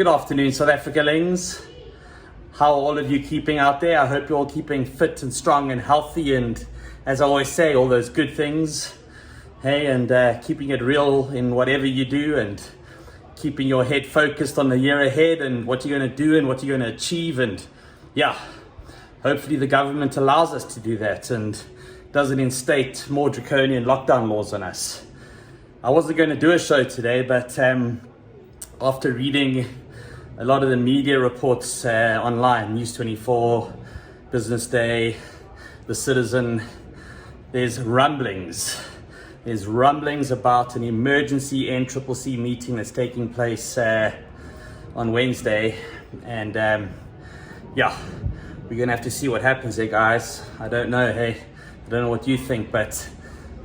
Good afternoon, South Africans. How are all of you keeping out there? I hope you're all keeping fit and strong and healthy, and as I always say, all those good things. Hey, and keeping it real in whatever you do, and keeping your head focused on the year ahead and what you're going to do and what you're going to achieve. And yeah, hopefully the government allows us to do that and doesn't instate more draconian lockdown laws on us. I wasn't going to do a show today, but after reading a lot of the media reports online, News 24, Business Day, The Citizen, there's rumblings about an emergency NCCC meeting that's taking place on Wednesday. And yeah, we're going to have to see what happens there, guys. I don't know, hey. I don't know what you think, but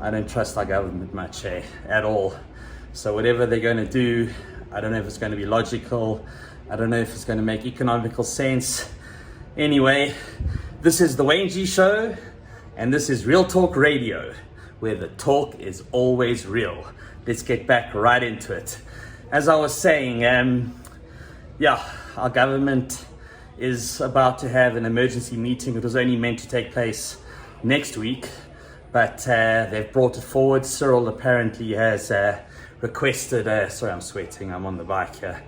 I don't trust our government much, hey, at all. So whatever they're going to do, I don't know if it's going to be logical. I don't know if it's going to make economical sense. Anyway, this is the Wayne G Show, and this is Real Talk Radio, where the talk is always real. Let's get back right into it. As I was saying, yeah, our government is about to have an emergency meeting. It was only meant to take place next week, but they've brought it forward. Cyril apparently has requested, sorry, I'm sweating, I'm on the bike here,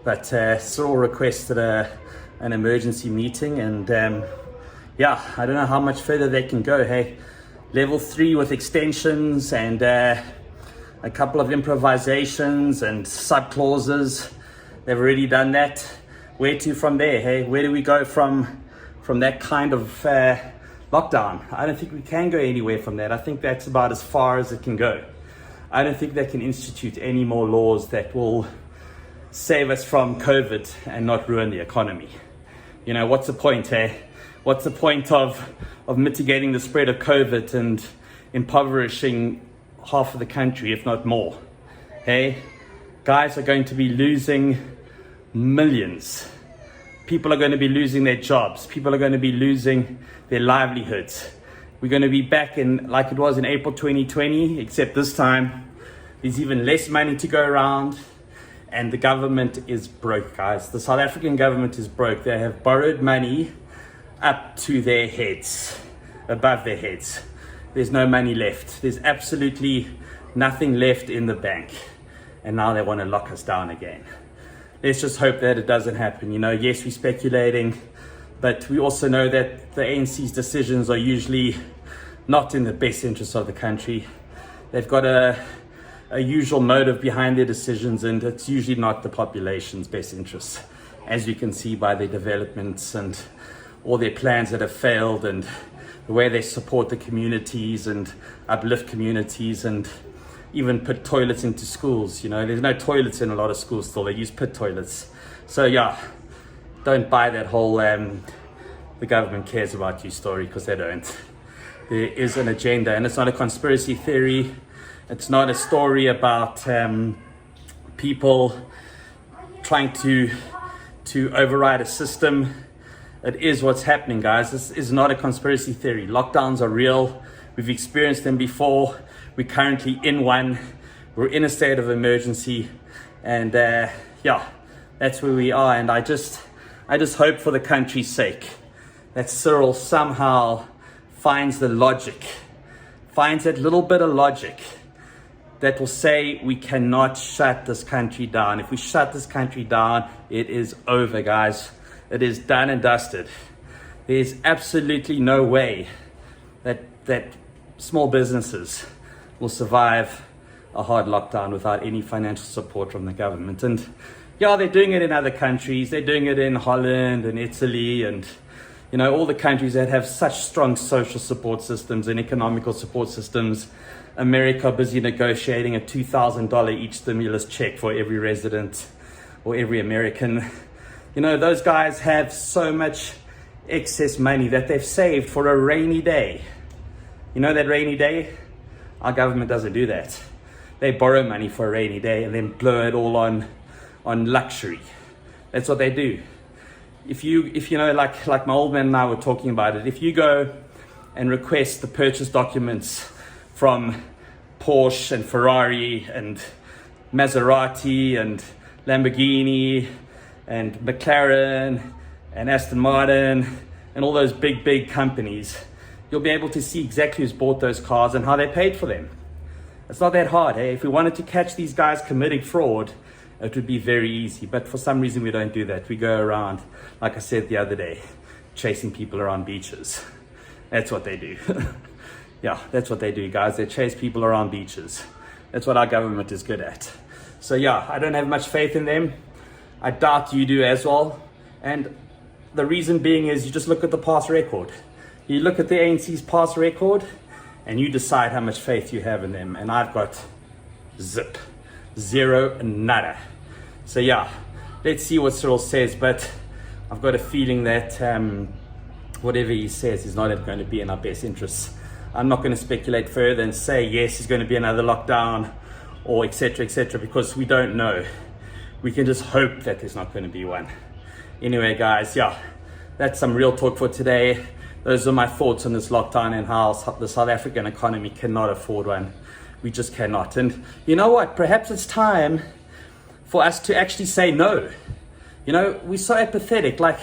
but Cyril requested an emergency meeting, and yeah, I don't know how much further they can go, hey. Level 3 with extensions and a couple of improvisations and sub-clauses. They've already done that. Where to from there, hey? Where do we go from that kind of lockdown? I don't think we can go anywhere from that. I think that's about as far as it can go. I don't think they can institute any more laws that will save us from COVID and not ruin the economy. You know, what's the point, hey? What's the point of mitigating the spread of COVID and impoverishing half of the country, if not more? Hey, guys are going to be losing millions. People are going to be losing their jobs. People are going to be losing their livelihoods. We're going to be back in like it was in April 2020, except this time there's even less money to go around, and the government is broke, guys. The South African government is broke. They have borrowed money up to their heads, above their heads. There's no money left. There's absolutely nothing left in the bank. And now they want to lock us down again. Let's just hope that it doesn't happen. You know, yes, we're speculating, but we also know that the ANC's decisions are usually not in the best interest of the country. They've got a usual motive behind their decisions, and it's usually not the population's best interests, as you can see by their developments and all their plans that have failed, and the way they support the communities and uplift communities and even put toilets into schools. You know, there's no toilets in a lot of schools still. They use pit toilets. So yeah, don't buy that whole the government cares about you story, because they don't. There is an agenda, and it's not a conspiracy theory. It's not a story about people trying to override a system. It is what's happening, guys. This is not a conspiracy theory. Lockdowns are real. We've experienced them before. We're currently in one. We're in a state of emergency, and yeah, that's where we are. And I just hope for the country's sake that Cyril somehow finds the logic, finds that little bit of logic that will say we cannot shut this country down. If we shut this country down, it is over, guys. It is done and dusted. There's absolutely no way that small businesses will survive a hard lockdown without any financial support from the government. And yeah, they're doing it in other countries. They're doing it in Holland and Italy, and you know, all the countries that have such strong social support systems and economical support systems. America busy negotiating a $2,000 each stimulus check for every resident or every American. You know, those guys have so much excess money that they've saved for a rainy day. You know that rainy day? Our government doesn't do that. They borrow money for a rainy day and then blow it all on luxury. That's what they do. If you know, like my old man and I were talking about it, if you go and request the purchase documents from Porsche and Ferrari and Maserati and Lamborghini and McLaren and Aston Martin and all those big companies, you'll be able to see exactly who's bought those cars and how they paid for them. It's not that hard. Hey, if we wanted to catch these guys committing fraud, it would be very easy. But for some reason, we don't do that. We go around, like I said the other day, chasing people around beaches. That's what they do. Yeah, that's what they do, guys. They chase people around beaches. That's what our government is good at. So yeah, I don't have much faith in them. I doubt you do as well. And the reason being is you just look at the past record. You look at the ANC's past record and you decide how much faith you have in them. And I've got zip, zero, nada. So yeah, let's see what Cyril says. But I've got a feeling that whatever he says is not going to be in our best interests. I'm not going to speculate further and say, yes, there's going to be another lockdown or etc., because we don't know. We can just hope that there's not going to be one. Anyway, guys, yeah, that's some real talk for today. Those are my thoughts on this lockdown and how the South African economy cannot afford one. We just cannot. And you know what? Perhaps it's time for us to actually say no. You know, we're so apathetic. Like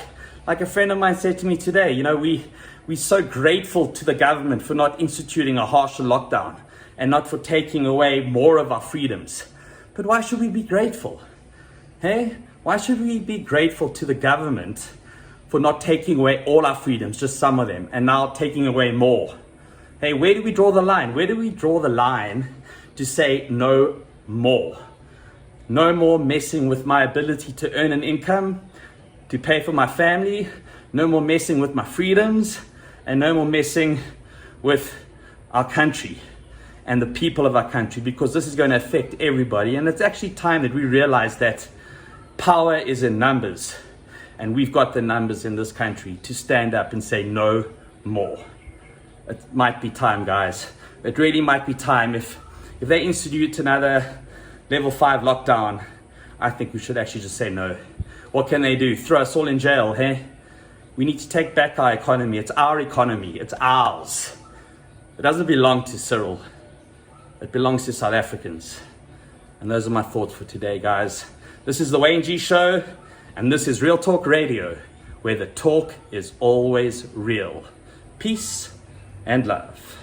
a friend of mine said to me today, you know, we're so grateful to the government for not instituting a harsher lockdown and not for taking away more of our freedoms. But why should we be grateful? Hey, why should we be grateful to the government for not taking away all our freedoms, just some of them, and now taking away more? Hey, where do we draw the line? Where do we draw the line to say no more? No more messing with my ability to earn an income, to pay for my family, no more messing with my freedoms, and no more messing with our country and the people of our country, because this is going to affect everybody. And it's actually time that we realize that power is in numbers, and we've got the numbers in this country to stand up and say no more. It might be time, guys. It really might be time. If they institute another level 5 lockdown, I think we should actually just say no. What can they do? Throw us all in jail, hey? We need to take back our economy. It's our economy. It's ours. It doesn't belong to Cyril. It belongs to South Africans. And those are my thoughts for today, guys. This is the Wayne G Show, and this is Real Talk Radio, where the talk is always real. Peace and love.